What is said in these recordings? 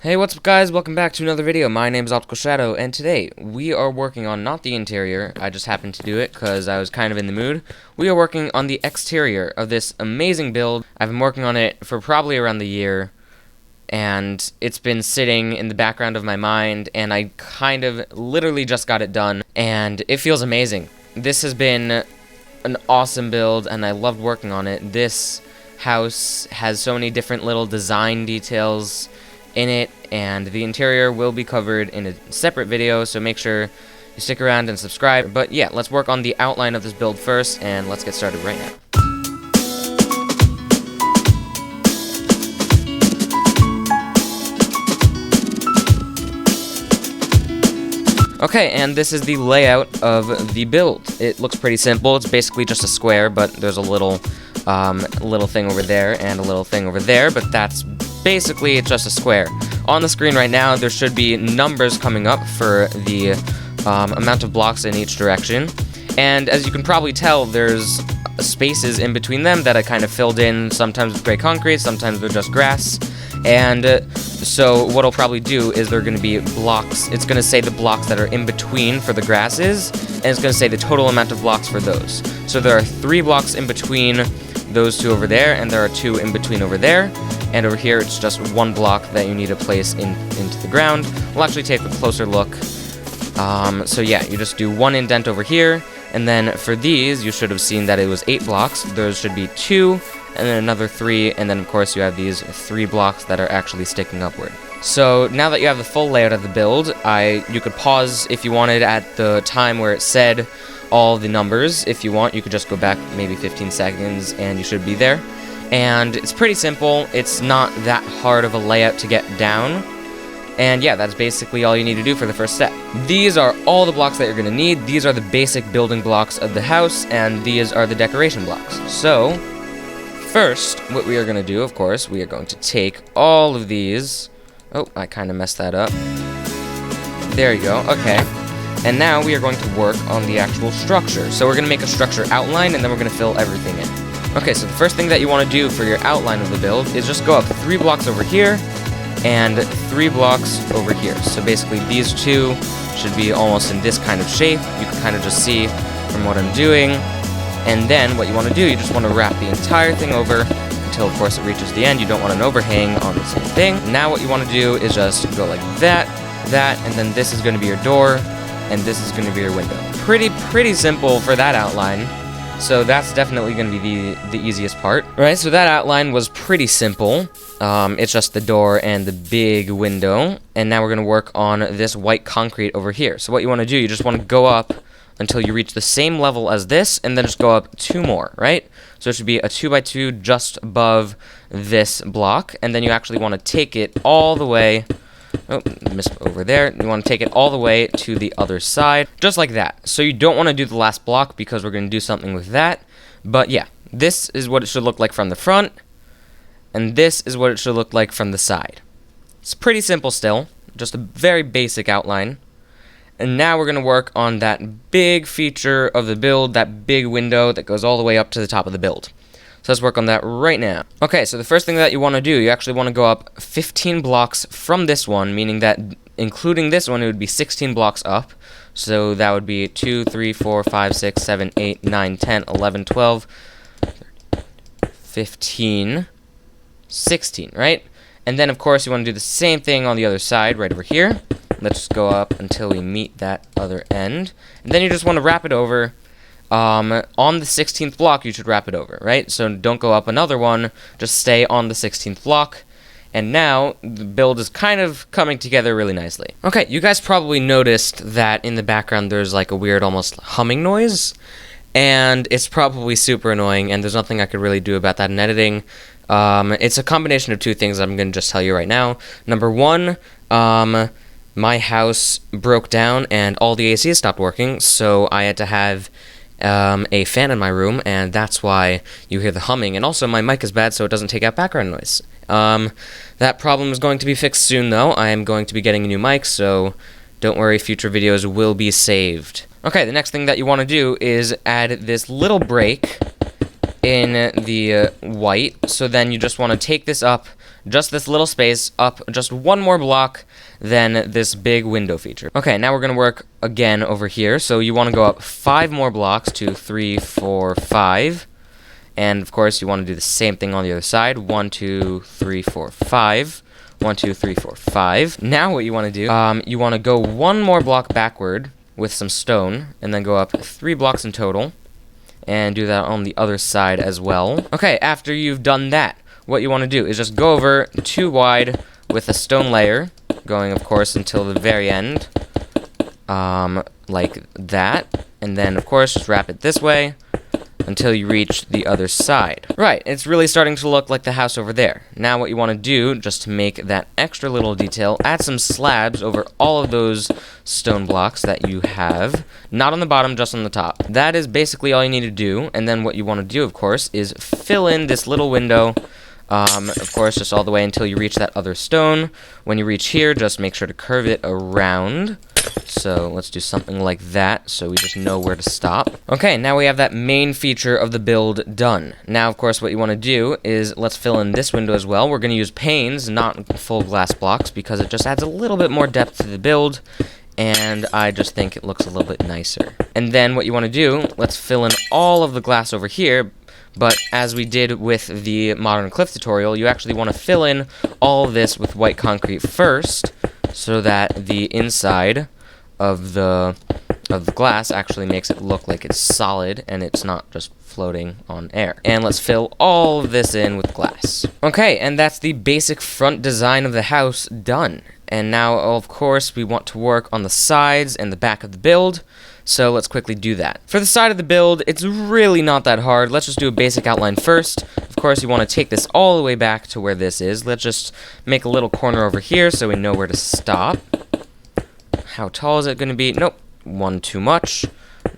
Hey, what's up guys? Welcome back to another video. My name is Optical Shadow, and today we are working on not the interior. I just happened to do it because I was kind of in the mood. We are working on the exterior of this amazing build. I've been working on it for probably around the year, and it's been sitting in the background of my mind, and I kind of literally just got it done, and it feels amazing. This has been an awesome build, and I loved working on it. This house has so many different little design details in it, and the interior will be covered in a separate video, so make sure you stick around and subscribe. But yeah, let's work on the outline of this build first, and let's get started right now. Okay, and this is the layout of the build. It looks pretty simple. It's basically just a square, but there's a little thing over there and a little thing over there, but that's basically it's just a square. On the screen right now, there should be numbers coming up for the amount of blocks in each direction, and as you can probably tell, there's spaces in between them that I kind of filled in, sometimes with gray concrete, sometimes with just grass. And so what I'll probably do is there are going to be blocks. It's going to say the blocks that are in between for the grasses, and it's going to say the total amount of blocks for those. So there are 3 blocks in between those 2 over there, and there are 2 in between over there. And over here, it's just 1 block that you need to place into the ground. We'll actually take a closer look. So yeah, you just do 1 indent over here, and then for these, you should have seen that it was 8 blocks. There should be 2, and then another 3, and then of course you have these 3 blocks that are actually sticking upward. So now that you have the full layout of the build, you could pause if you wanted at the time where it said all the numbers. If you want, you could just go back maybe 15 seconds and you should be there. And it's pretty simple. It's not that hard of a layout to get down. And yeah, that's basically all you need to do for the first step. These are all the blocks that you're going to need. These are the basic building blocks of the house, and these are the decoration blocks. So first, what we are going to do, of course, we are going to take all of these. Oh, I kind of messed that up. There you go. Okay. And now we are going to work on the actual structure. So we're going to make a structure outline, and then we're going to fill everything in. Okay, so the first thing that you want to do for your outline of the build is just go up 3 blocks over here and 3 blocks over here. So basically these 2 should be almost in this kind of shape. You can kind of just see from what I'm doing. And then what you want to do, you just want to wrap the entire thing over until, of course, it reaches the end. You don't want an overhang on the same thing. Now what you want to do is just go like that, and then this is going to be your door, and this is going to be your window. Pretty simple for that outline. So that's definitely going to be the easiest part. Right, so that outline was pretty simple. It's just the door and the big window. And now we're going to work on this white concrete over here. So what you want to do, you just want to go up until you reach the same level as this, and then just go up 2 more, right? So it should be a 2x2 just above this block, and then you actually want to take it all the way. Oh, missed over there. You want to take it all the way to the other side, just like that. So you don't want to do the last block because we're going to do something with that. But yeah, this is what it should look like from the front, and this is what it should look like from the side. It's pretty simple still, just a very basic outline. And now we're going to work on that big feature of the build, that big window that goes all the way up to the top of the build. So let's work on that right now. Okay, so the first thing that you want to do, you actually want to go up 15 blocks from this one, meaning that including this one, it would be 16 blocks up. So that would be 2, 3, 4, 5, 6, 7, 8, 9, 10, 11, 12, 15, 16, right? And then, of course, you want to do the same thing on the other side, right over here. Let's just go up until we meet that other end. And then you just want to wrap it over. On the 16th block, you should wrap it over, right? So don't go up another one, just stay on the 16th block. And now, the build is kind of coming together really nicely. Okay, you guys probably noticed that in the background there's like a weird, almost humming noise. And it's probably super annoying, and there's nothing I could really do about that in editing. It's a combination of 2 things I'm going to just tell you right now. Number 1, my house broke down and all the AC stopped working, so I had to have a fan in my room, and that's why you hear the humming. And also, my mic is bad, so it doesn't take out background noise. That problem is going to be fixed soon, though. I am going to be getting a new mic, so don't worry, future videos will be saved. Okay, the next thing that you want to do is add this little break in the white. So then you just want to take this up, just this little space, up just one more block than this big window feature. Okay, now we're going to work again over here. So you want to go up 5 more blocks to 3, 4, 5. And of course, you want to do the same thing on the other side. 1, 2, 3, 4, 5. 1, 2, 3, 4, 5. Now what you want to do, you want to go 1 more block backward with some stone, and then go up 3 blocks in total, and do that on the other side as well. Okay, after you've done that, what you want to do is just go over 2 wide with a stone layer, going, of course, until the very end, like that, and then, of course, just wrap it this way, until you reach the other side. Right, it's really starting to look like the house over there. Now what you want to do, just to make that extra little detail, add some slabs over all of those stone blocks that you have. Not on the bottom, just on the top. That is basically all you need to do, and then what you want to do, of course, is fill in this little window, of course, just all the way until you reach that other stone. When you reach here, just make sure to curve it around. So let's do something like that, so we just know where to stop. Okay, now we have that main feature of the build done. Now, of course, what you want to do is let's fill in this window as well. We're going to use panes, not full glass blocks, because it just adds a little bit more depth to the build, and I just think it looks a little bit nicer. And then what you want to do, let's fill in all of the glass over here, but as we did with the Modern Cliff tutorial, you actually want to fill in all of this with white concrete first, so that the inside of the glass actually makes it look like it's solid and it's not just floating on air. And let's fill all of this in with glass. Okay, and that's the basic front design of the house done. And now, of course, we want to work on the sides and the back of the build, so let's quickly do that. For the side of the build, it's really not that hard. Let's just do a basic outline first. Of course, you want to take this all the way back to where this is. Let's just make a little corner over here so we know where to stop. How tall is it going to be? Nope, 1 too much.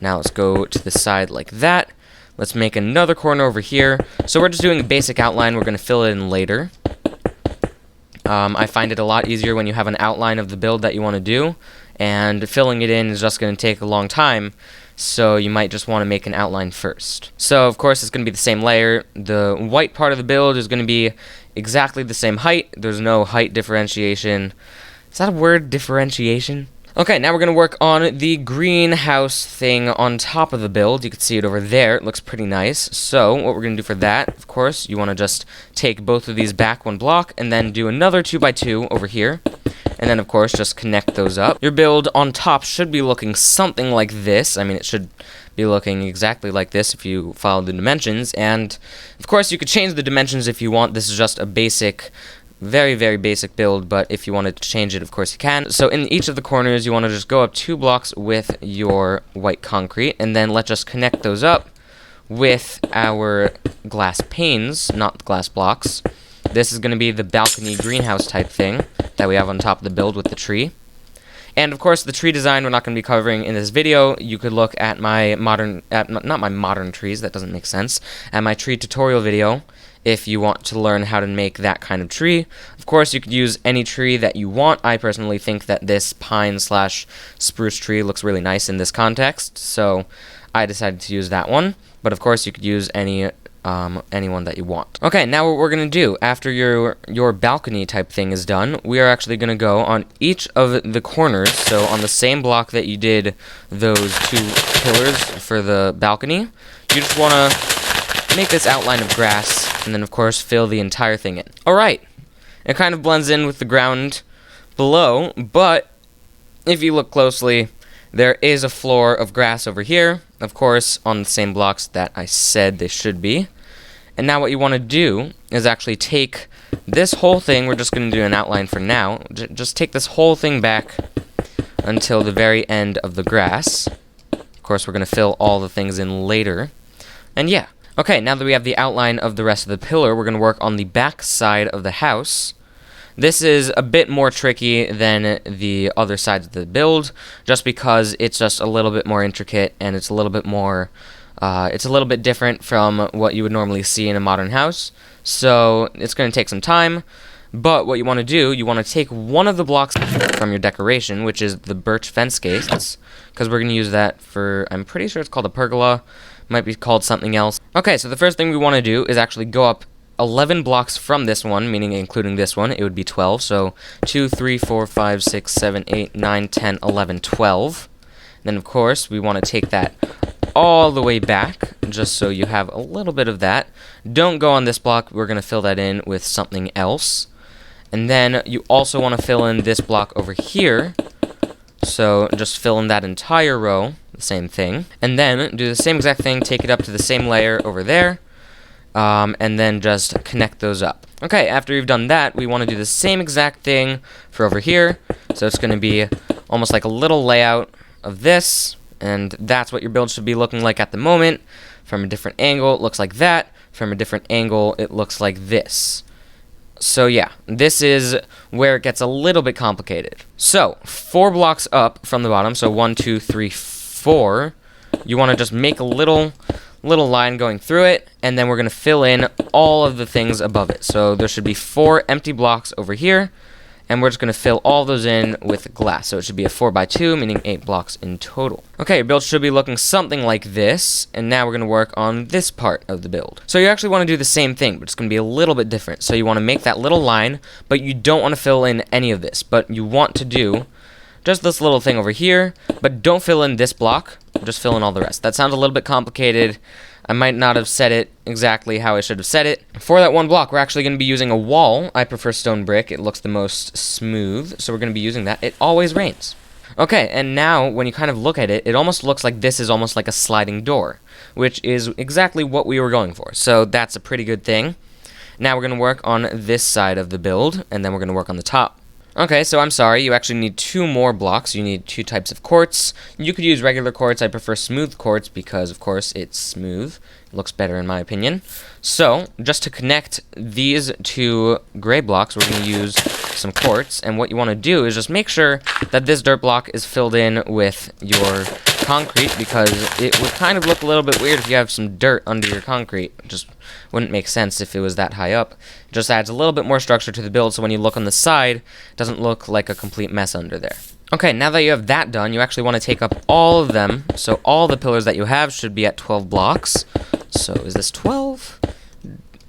Now let's go to the side like that. Let's make another corner over here. So we're just doing a basic outline. We're going to fill it in later. I find it a lot easier when you have an outline of the build that you want to do, and filling it in is just going to take a long time, so you might just want to make an outline first. So, of course, it's going to be the same layer. The white part of the build is going to be exactly the same height. There's no height differentiation. Is that a word, differentiation? Okay, now we're going to work on the greenhouse thing on top of the build. You can see it over there. It looks pretty nice. So what we're going to do for that, of course, you want to just take both of these back 1 block and then do another 2x2 over here. And then, of course, just connect those up. Your build on top should be looking something like this. I mean, it should be looking exactly like this if you follow the dimensions. And, of course, you could change the dimensions if you want. This is just a basic, very, very basic build, but if you wanted to change it, of course you can. So in each of the corners, you want to just go up 2 blocks with your white concrete, and then let's just connect those up with our glass panes, not glass blocks. This is going to be the balcony greenhouse type thing that we have on top of the build with the tree. And of course, the tree design we're not going to be covering in this video. You could look at my not my modern trees, that doesn't make sense, at my tree tutorial video if you want to learn how to make that kind of tree. Of course, you could use any tree that you want. I personally think that this pine/spruce tree looks really nice in this context, so I decided to use that one. But of course, you could use any one that you want. Okay, now what we're going to do after your balcony type thing is done, we are actually going to go on each of the corners. So on the same block that you did those 2 pillars for the balcony, you just want to make this outline of grass, and then of course fill the entire thing in. Alright, it kind of blends in with the ground below, but if you look closely, there is a floor of grass over here, of course on the same blocks that I said they should be. And now what you want to do is actually take this whole thing, we're just going to do an outline for now, just take this whole thing back until the very end of the grass. Of course, we're going to fill all the things in later. And yeah. Okay, now that we have the outline of the rest of the pillar, we're going to work on the back side of the house. This is a bit more tricky than the other sides of the build, just because it's just a little bit more intricate, and it's a little bit more, it's a little bit different from what you would normally see in a modern house. So it's going to take some time, but what you want to do, you want to take one of the blocks from your decoration, which is the birch fence gates, because we're going to use that for, I'm pretty sure it's called a pergola. Might be called something else. Okay, so the first thing we want to do is actually go up 11 blocks from this one, meaning including this one, it would be 12. So 2, 3, 4, 5, 6, 7, 8, 9, 10, 11, 12. Then, of course, we want to take that all the way back, just so you have a little bit of that. Don't go on this block. We're going to fill that in with something else. And then you also want to fill in this block over here. So just fill in that entire row, the same thing. And then do the same exact thing, take it up to the same layer over there. And then just connect those up. Okay, after you've done that, we want to do the same exact thing for over here. So it's going to be almost like a little layout of this, and that's what your build should be looking like at the moment. From a different angle, it looks like that. From a different angle, it looks like this. So yeah, this is where it gets a little bit complicated. So 4 blocks up from the bottom, so 1, 2, 3, 4, you want to just make a little line going through it, and then we're going to fill in all of the things above it. So there should be 4 empty blocks over here, and we're just going to fill all those in with glass. So it should be a 4x2, meaning 8 blocks in total. Okay, your build should be looking something like this, and now we're going to work on this part of the build. So you actually want to do the same thing, but it's going to be a little bit different. So you want to make that little line, but you don't want to fill in any of this, but you want to do just this little thing over here, but don't fill in this block, just fill in all the rest. That sounds a little bit complicated. I might not have said it exactly how I should have said it. For that one block, we're actually going to be using a wall. I prefer stone brick. It looks the most smooth, so we're going to be using that. It always rains. Okay, and now when you kind of look at it, it almost looks like this is almost like a sliding door, which is exactly what we were going for. So that's a pretty good thing. Now we're going to work on this side of the build, and then we're going to work on the top. Okay, so I'm sorry, you actually need 2 more blocks. You need 2 types of quartz. You could use regular quartz. I prefer smooth quartz because, of course, it's smooth. It looks better in my opinion. So, just to connect these 2 gray blocks, we're going to use some quartz. And what you want to do is just make sure that this dirt block is filled in with your concrete, because it would kind of look a little bit weird if you have some dirt under your concrete. It just wouldn't make sense if it was that high up. It just adds a little bit more structure to the build, so when you look on the side, it doesn't look like a complete mess under there. Okay, now that you have that done, you actually want to take up all of them. So all the pillars that you have should be at 12 blocks. So is this 12?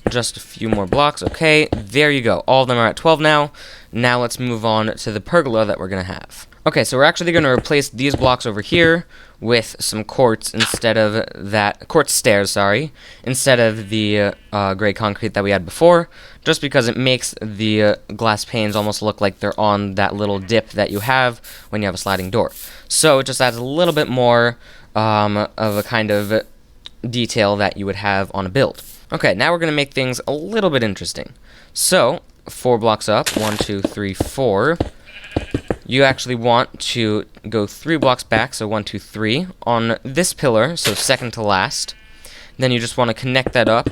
Just a few more blocks. Okay, there you go. All of them are at 12 now. Now let's move on to the pergola that we're going to have. Okay, so we're actually going to replace these blocks over here with some quartz instead of that, quartz stairs, sorry, instead of the gray concrete that we had before, just because it makes the glass panes almost look like they're on that little dip that you have when you have a sliding door. So it just adds a little bit more of a kind of detail that you would have on a build. Okay, now we're going to make things a little bit interesting. So 4 blocks up, 1, 2, 3, 4. You actually want to go 3 blocks back, so 1, 2, 3, on this pillar, so second to last. Then you just want to connect that up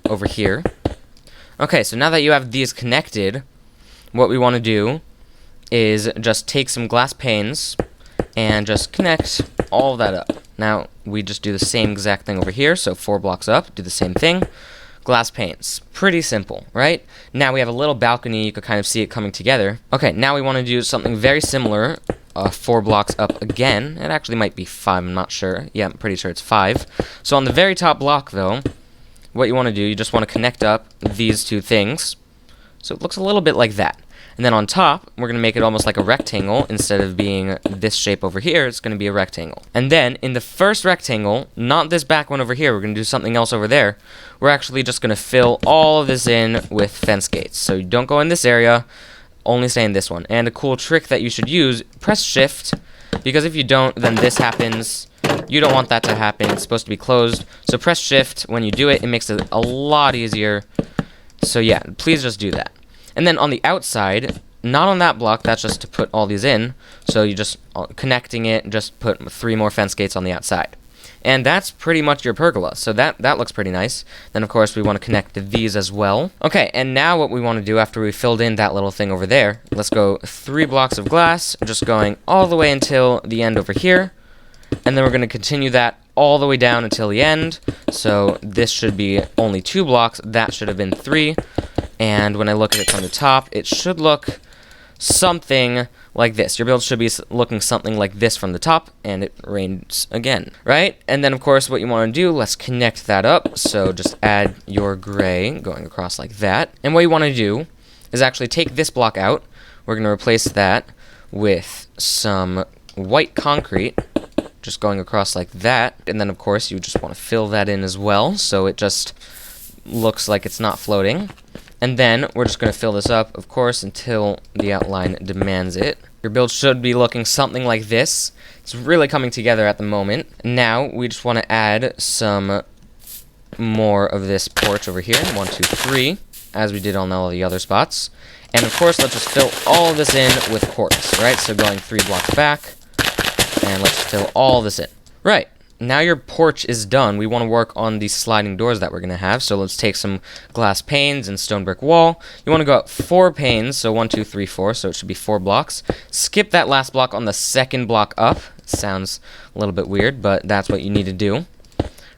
over here. Okay, so now that you have these connected, what we want to do is just take some glass panes and just connect all of that up. Now, we just do the same exact thing over here, so 4 blocks up, do the same thing. Glass panes. Pretty simple, right? Now we have a little balcony, you could kind of see it coming together. Okay, now we want to do something very similar, 4 blocks up again. It actually might be 5, I'm not sure. Yeah, I'm pretty sure it's 5. So on the very top block, though, what you want to do, you just want to connect up these 2 things. So it looks a little bit like that. And then on top, we're going to make it almost like a rectangle. Instead of being this shape over here, it's going to be a rectangle. And then in the first rectangle, not this back one over here, we're going to do something else over there. We're actually just going to fill all of this in with fence gates. So you don't go in this area, only stay in this one. And a cool trick that you should use, press shift, because if you don't, then this happens. You don't want that to happen. It's supposed to be closed. So press shift when you do it. It makes it a lot easier. So yeah, please just do that. And then on the outside, not on that block, that's just to put all these in. So you just, connecting it, just put 3 more fence gates on the outside. And that's pretty much your pergola. So that looks pretty nice. Then, of course, we want to connect these as well. Okay, and now what we want to do after we filled in that little thing over there, let's go 3 blocks of glass, just going all the way until the end over here. And then we're going to continue that all the way down until the end. So this should be only 2 blocks. That should have been 3. And when I look at it from the top, it should look something like this. Your build should be looking something like this from the top, and it rains again, right? And then, of course, what you want to do, let's connect that up. So just add your gray going across like that. And what you want to do is actually take this block out. We're going to replace that with some white concrete, just going across like that. And then, of course, you just want to fill that in as well, so it just looks like it's not floating. And then we're just going to fill this up, of course, until the outline demands it. Your build should be looking something like this. It's really coming together at the moment. Now we just want to add some more of this porch over here. 1, 2, 3, as we did on all the other spots. And of course, let's just fill all of this in with quartz, right? So going 3 blocks back, and let's fill all this in. Right. Now your porch is done. We want to work on these sliding doors that we're going to have. So let's take some glass panes and stone brick wall. You want to go up 4 panes, so 1, 2, 3, 4, so it should be 4 blocks. Skip that last block on the second block up. It sounds a little bit weird, but that's what you need to do.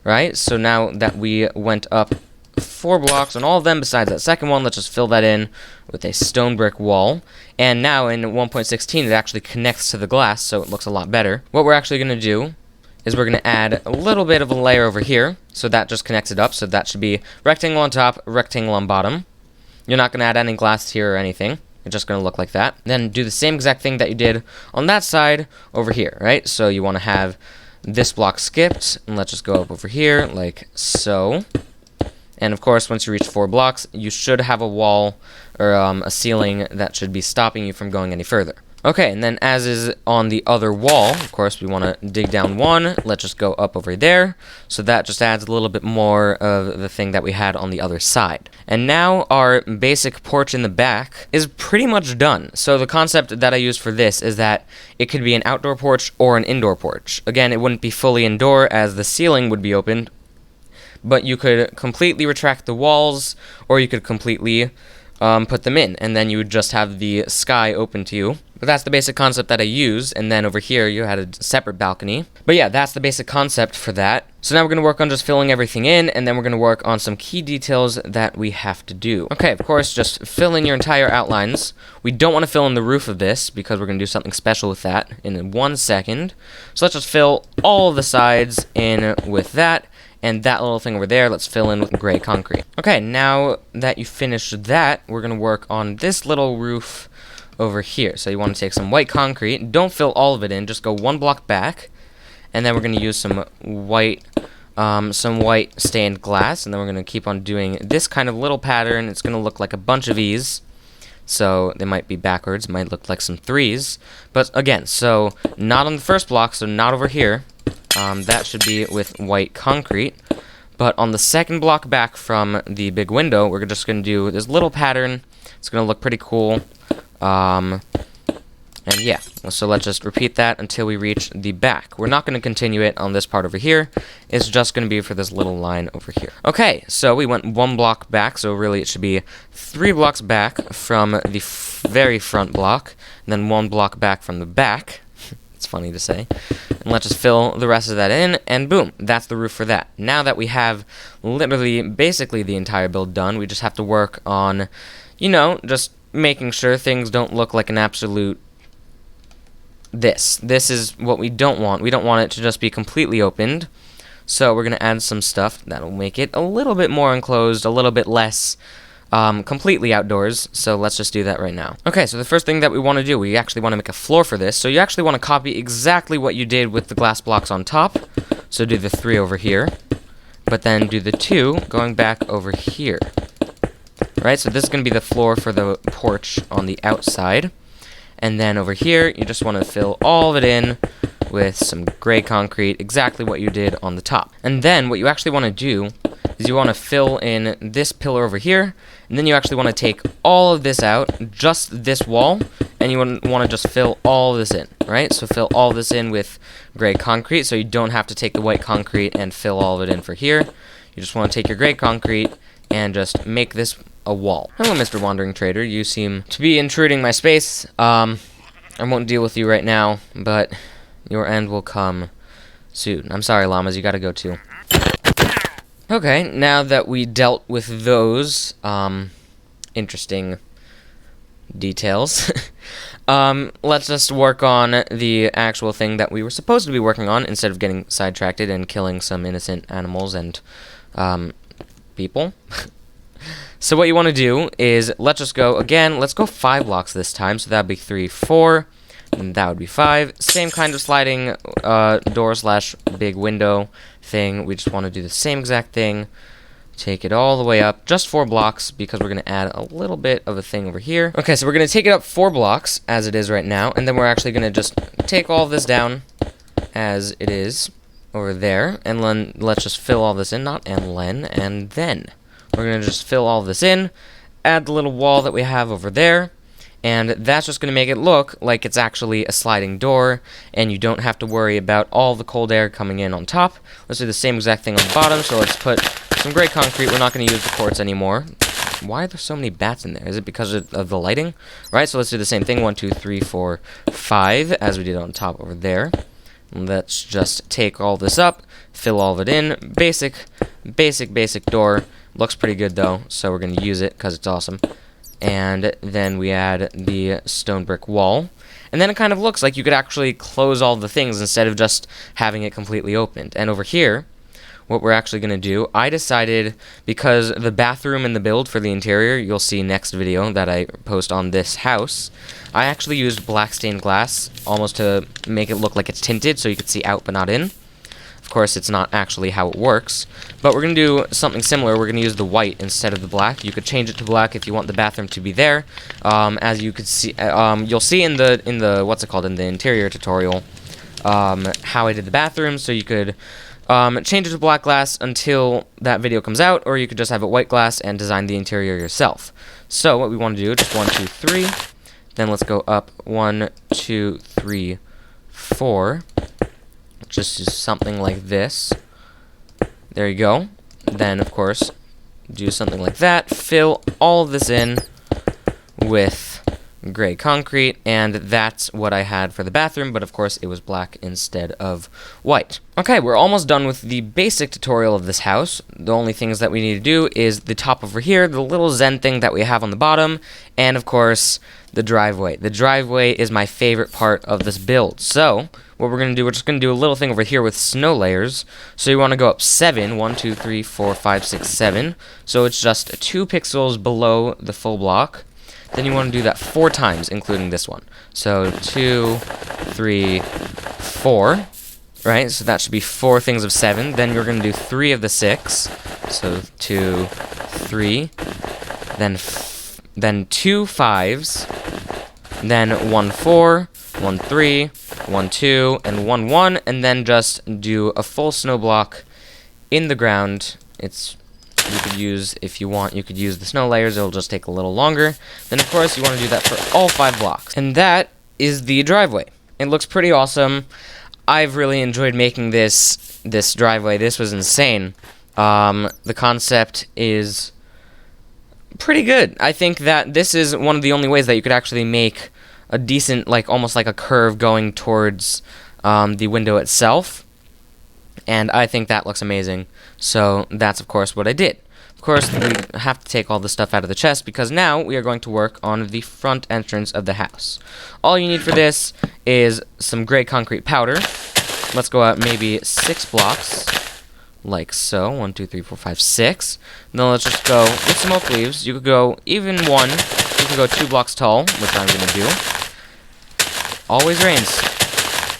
Right? So now that we went up 4 blocks on all of them besides that second one, let's just fill that in with a stone brick wall. And now in 1.16, it actually connects to the glass, so it looks a lot better. What we're actually going to do is we're going to add a little bit of a layer over here, so that just connects it up. So that should be rectangle on top, rectangle on bottom. You're not going to add any glass here or anything. It's just going to look like that. Then do the same exact thing that you did on that side over here, right? So you want to have this block skipped, and let's just go up over here like so. And of course, once you reach 4 blocks, you should have a wall or a ceiling that should be stopping you from going any further. Okay, and then as is on the other wall, of course, we want to dig down 1. Let's just go up over there. So that just adds a little bit more of the thing that we had on the other side. And now our basic porch in the back is pretty much done. So the concept that I used for this is that it could be an outdoor porch or an indoor porch. Again, it wouldn't be fully indoor as the ceiling would be opened, but you could completely retract the walls, or you could completely put them in, and then you would just have the sky open to you. But that's the basic concept that I used, and then over here you had a separate balcony. But yeah, that's the basic concept for that. So now we're going to work on just filling everything in, and then we're going to work on some key details that we have to do. Okay, of course, just fill in your entire outlines. We don't want to fill in the roof of this, because we're going to do something special with that in 1 second. So let's just fill all of the sides in with that. And that little thing over there, let's fill in with gray concrete. Okay, now that you finished that, we're going to work on this little roof over here. So you want to take some white concrete. Don't fill all of it in. Just go 1 block back. And then we're going to use some white stained glass. And then we're going to keep on doing this kind of little pattern. It's going to look like a bunch of E's. So they might be backwards. Might look like some 3s. But again, so not on the first block, so not over here. That should be with white concrete. But on the second block back from the big window, we're just going to do this little pattern. It's going to look pretty cool. And yeah, so let's just repeat that until we reach the back. We're not going to continue it on this part over here. It's just going to be for this little line over here. Okay, so we went 1 block back, so really it should be 3 blocks back from the very front block, and then 1 block back from the back. It's funny to say. And let's just fill the rest of that in, and boom, that's the roof for that. Now that we have literally basically the entire build done, we just have to work on, you know, just making sure things don't look like an absolute this. This is what we don't want. We don't want it to just be completely opened. So we're going to add some stuff that'll make it a little bit more enclosed, a little bit less completely outdoors, so let's just do that right now. Okay, so the first thing that we want to do, we actually want to make a floor for this, so you actually want to copy exactly what you did with the glass blocks on top, so do the 3 over here, but then do the 2 going back over here. Right, so this is going to be the floor for the porch on the outside, and then over here, you just want to fill all of it in with some gray concrete, exactly what you did on the top. And then what you actually want to do is you want to fill in this pillar over here, and then you actually want to take all of this out, just this wall, and you want to just fill all of this in, right? So fill all this in with gray concrete, so you don't have to take the white concrete and fill all of it in for here. You just want to take your gray concrete and just make this a wall. Hello, Mr. Wandering Trader. You seem to be intruding my space. I won't deal with you right now, but your end will come soon. I'm sorry, llamas, you gotta go too. Okay, now that we dealt with those interesting Details. Let's just work on the actual thing that we were supposed to be working on instead of getting sidetracked and killing some innocent animals and people. So what you want to do is, let's just go, again, let's go 5 blocks this time, so that would be 3, 4, and that would be 5. Same kind of sliding door slash big window thing. We just want to do the same exact thing. Take it all the way up, just 4 blocks, because we're going to add a little bit of a thing over here. Okay, so we're going to take it up 4 blocks, as it is right now, and then we're actually going to just take all of this down as it is over there, and then let's just fill all this in, and then. We're going to just fill all this in, add the little wall that we have over there, and that's just going to make it look like it's actually a sliding door, and you don't have to worry about all the cold air coming in on top. Let's do the same exact thing on the bottom, so let's put some gray concrete. We're not going to use the quartz anymore. Why are there so many bats in there? Is it because of the lighting? Right, so let's do the same thing, 1, 2, 3, 4, 5, as we did on top over there. Let's just take all this up, fill all of it in. Basic door. Looks pretty good though, so we're going to use it because it's awesome. And then we add the stone brick wall. And then it kind of looks like you could actually close all the things instead of just having it completely opened. And over here, what we're actually going to do, I decided, because the bathroom and the build for the interior, you'll see next video that I post on this house, I actually used black stained glass almost to make it look like it's tinted so you could see out but not in. Of course, it's not actually how it works, but we're going to do something similar. We're going to use the white instead of the black. You could change it to black if you want the bathroom to be there. As you could see, you'll see in the in the interior tutorial, how I did the bathroom. So you could change it to black glass until that video comes out, or you could just have it white glass and design the interior yourself. So what we want to do, just 1, 2, 3. Then let's go up 1, 2, 3, 4. Just do something like this. There you go. Then, of course, do something like that. Fill all of this in with gray concrete, and that's what I had for the bathroom, but of course it was black instead of white. Okay, we're almost done with the basic tutorial of this house. The only things that we need to do is the top over here, the little Zen thing that we have on the bottom, and of course, the driveway. The driveway is my favorite part of this build. So, what we're going to do, we're just going to do a little thing over here with snow layers. So you want to go up 7, 1, 2, 3, 4, 5, 6, 7. So it's just 2 pixels below the full block. Then you want to do that 4 times, including this one. So 2, 3, 4, right? So that should be 4 things of 7. Then you're going to do 3 of the 6. So 2, 3, then 2 5s, then 1 4, 1 3, 1 2, and 1 1, and then just do a full snow block in the ground. You could use, if you want, you could use the snow layers. It'll just take a little longer. Then, of course, you want to do that for all 5 blocks. And that is the driveway. It looks pretty awesome. I've really enjoyed making this driveway. This was insane. The concept is pretty good. I think that this is one of the only ways that you could actually make a decent, like, almost like a curve going towards the window itself. And I think that looks amazing. So that's, of course, what I did. Of course, we have to take all the stuff out of the chest because now we are going to work on the front entrance of the house. All you need for this is some gray concrete powder. Let's go out maybe 6 blocks, like so. 1, 2, 3, 4, 5, 6. Then let's just go with some oak leaves. You could go even 1. You could go 2 blocks tall, which I'm going to do. Always rains.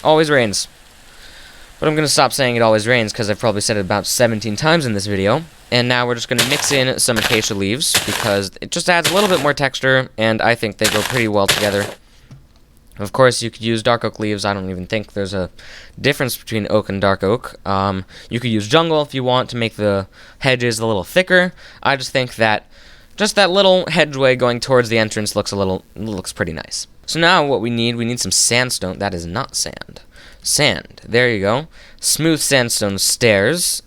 Always rains. But I'm going to stop saying it always rains because I've probably said it about 17 times in this video. And now we're just going to mix in some acacia leaves because it just adds a little bit more texture, and I think they go pretty well together. Of course, you could use dark oak leaves. I don't even think there's a difference between oak and dark oak. You could use jungle if you want to make the hedges a little thicker. I just think that just that little hedgeway going towards the entrance looks pretty nice. So now what we need some sandstone. That is not sand. Sand. There you go. Smooth sandstone stairs.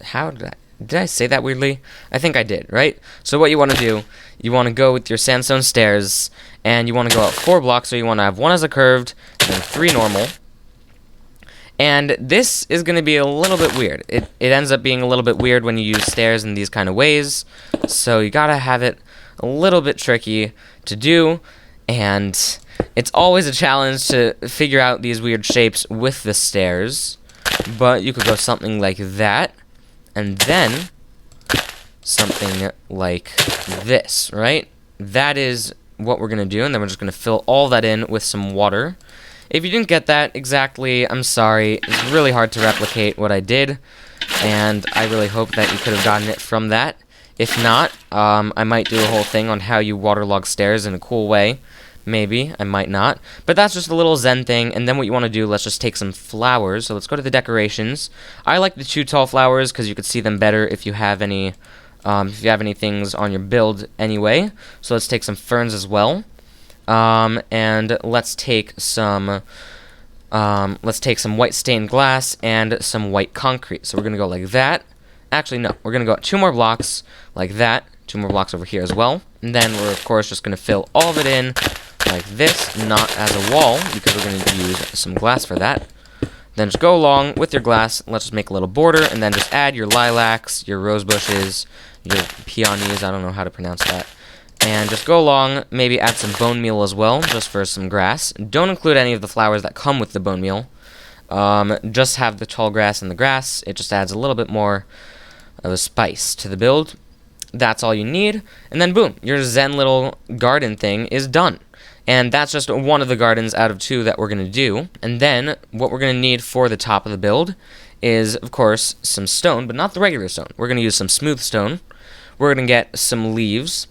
How did I say that weirdly? I think I did, right? So what you want to do, you want to go with your sandstone stairs, and you want to go out 4 blocks, so you want to have 1 as a curved, and then 3 normal. And this is going to be a little bit weird. It ends up being a little bit weird when you use stairs in these kind of ways, so you gotta have it a little bit tricky to do, and it's always a challenge to figure out these weird shapes with the stairs. But you could go something like that, and then something like this, right? That is what we're going to do, and then we're just going to fill all that in with some water. If you didn't get that exactly, I'm sorry. It's really hard to replicate what I did, and I really hope that you could have gotten it from that. If not, I might do a whole thing on how you waterlog stairs in a cool way. Maybe, I might not. But that's just a little Zen thing, and then what you want to do, let's just take some flowers. So let's go to the decorations. I like the 2 tall flowers because you can see them better if you have any things on your build anyway. So let's take some ferns as well. And let's take some white stained glass and some white concrete. So we're going to go like that. Actually, no, we're going to go 2 more blocks like that. 2 more blocks over here as well. And then we're, of course, just going to fill all of it in like this, not as a wall, because we're going to use some glass for that. Then just go along with your glass. Let's just make a little border, and then just add your lilacs, your rose bushes, your peonies, I don't know how to pronounce that. And just go along, maybe add some bone meal as well, just for some grass. Don't include any of the flowers that come with the bone meal. Just have the tall grass and the grass. It just adds a little bit more of a spice to the build. That's all you need, and then boom, your Zen little garden thing is done. And that's just one of the gardens out of 2 that we're going to do. And then what we're going to need for the top of the build is, of course, some stone, but not the regular stone. We're going to use some smooth stone. We're going to get some leaves,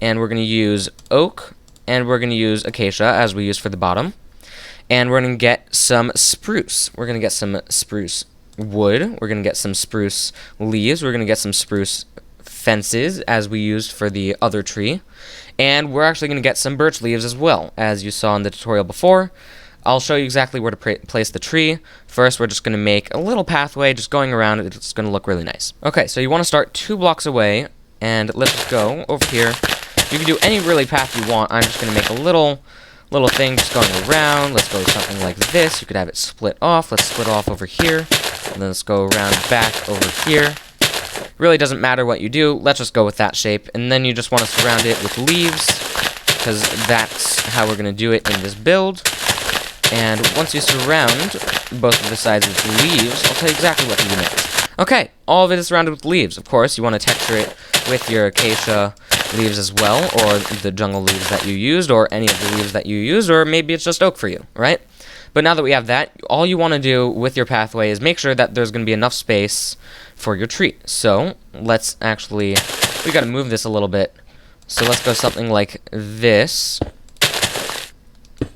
and we're going to use oak, and we're going to use acacia, as we used for the bottom. And we're going to get some spruce. We're going to get some spruce wood. We're going to get some spruce leaves. We're going to get some spruce fences, as we used for the other tree. And we're actually going to get some birch leaves as well, as you saw in the tutorial before. I'll show you exactly where to place the tree. First, we're just going to make a little pathway, just going around it. It's going to look really nice. Okay, so you want to start 2 blocks away, and let's just go over here. You can do any really path you want. I'm just going to make a little thing just going around. Let's go something like this. You could have it split off. Let's split off over here, and then let's go around back over here. Really doesn't matter what you do, let's just go with that shape, and then you just want to surround it with leaves, because that's how we're going to do it in this build. And once you surround both of the sides with leaves, I'll tell you exactly what to do next. Okay, all of it is surrounded with leaves. Of course, you want to texture it with your acacia leaves as well, or the jungle leaves that you used, or any of the leaves that you used, or maybe it's just oak for you, right? But now that we have that, all you want to do with your pathway is make sure that there's going to be enough space for your tree. So let's actually, we got to move this a little bit. So let's go something like this.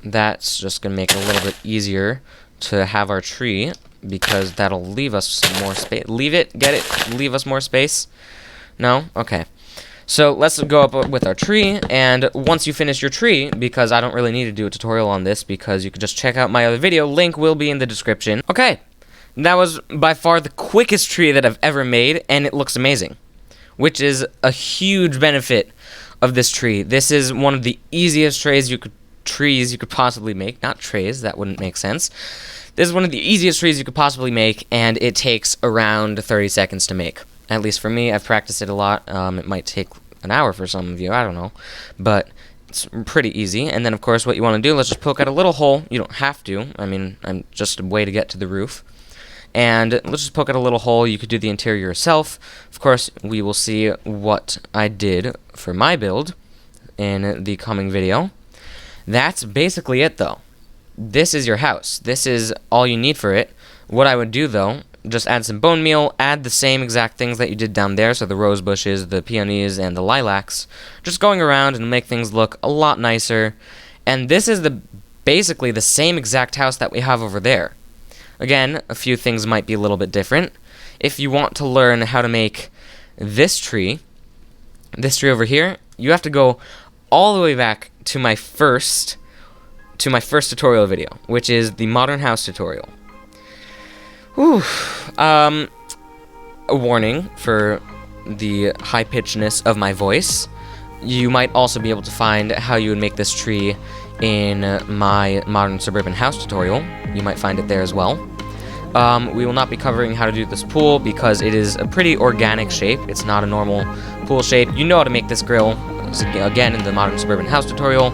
That's just going to make it a little bit easier to have our tree, because that'll leave us some more space. Leave it, get it, leave us more space. No? Okay. So let's go up with our tree, and once you finish your tree, because I don't really need to do a tutorial on this, because you can just check out my other video, link will be in the description. Okay, that was by far the quickest tree that I've ever made, and it looks amazing, which is a huge benefit of this tree. This is one of the easiest trees you could possibly make. Not trays, that wouldn't make sense. This is one of the easiest trees you could possibly make, and it takes around 30 seconds to make. At least for me, I've practiced it a lot. It might take an hour for some of you, I don't know. But it's pretty easy. And then, of course, what you want to do, let's just poke out a little hole. You don't have to. I mean, I'm just a way to get to the roof. And let's just poke out a little hole. You could do the interior yourself. Of course, we will see what I did for my build in the coming video. That's basically it, though. This is your house. This is all you need for it. What I would do, though, just add some bone meal, add the same exact things that you did down there, so the rose bushes, the peonies, and the lilacs, just going around and make things look a lot nicer. And this is basically the same exact house that we have over there. Again, a few things might be a little bit different. If you want to learn how to make this tree over here, you have to go all the way back to my first tutorial video, which is the modern house tutorial. Whew. A warning for the high-pitchedness of my voice. You might also be able to find how you would make this tree in my modern suburban house tutorial. You might find it there as well. We will not be covering how to do this pool because it is a pretty organic shape. It's not a normal pool shape. You know how to make this grill. again in the modern suburban house tutorial.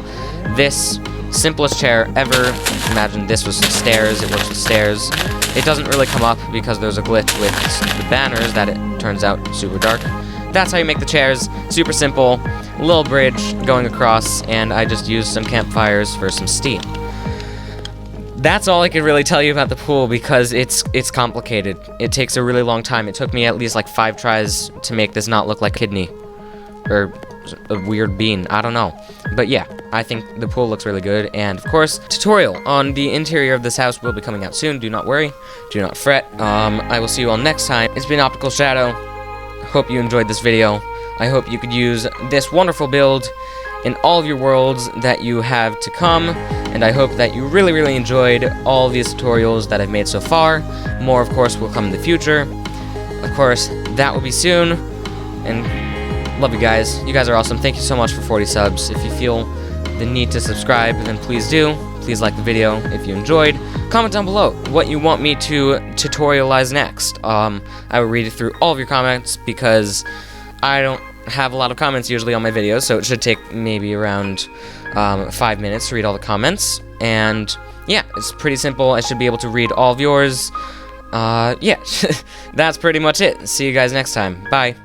This simplest chair ever. Imagine this was stairs. It works with stairs. It doesn't really come up because there's a glitch with the banners that it turns out super dark. That's how you make the chairs. Super simple. Little bridge going across, and I just used some campfires for some steam. That's all I could really tell you about the pool because it's complicated. It takes a really long time. It took me at least like 5 tries to make this not look like a kidney or a weird bean. I don't know. But yeah, I think the pool looks really good. And of course, tutorial on the interior of this house will be coming out soon. Do not worry. Do not fret. I will see you all next time. It's been Optical Shadow. Hope you enjoyed this video. I hope you could use this wonderful build in all of your worlds that you have to come, and I hope that you really, really enjoyed all these tutorials that I've made so far. More, of course, will come in the future. Of course, that will be soon, and love you guys. You guys are awesome. Thank you so much for 40 subs. If you feel the need to subscribe, then please do. Please like the video if you enjoyed. Comment down below what you want me to tutorialize next. I will read through all of your comments because I don't have a lot of comments usually on my videos, so it should take maybe around 5 minutes to read all the comments. And yeah, it's pretty simple. I should be able to read all of yours. Yeah, that's pretty much it. See you guys next time. Bye.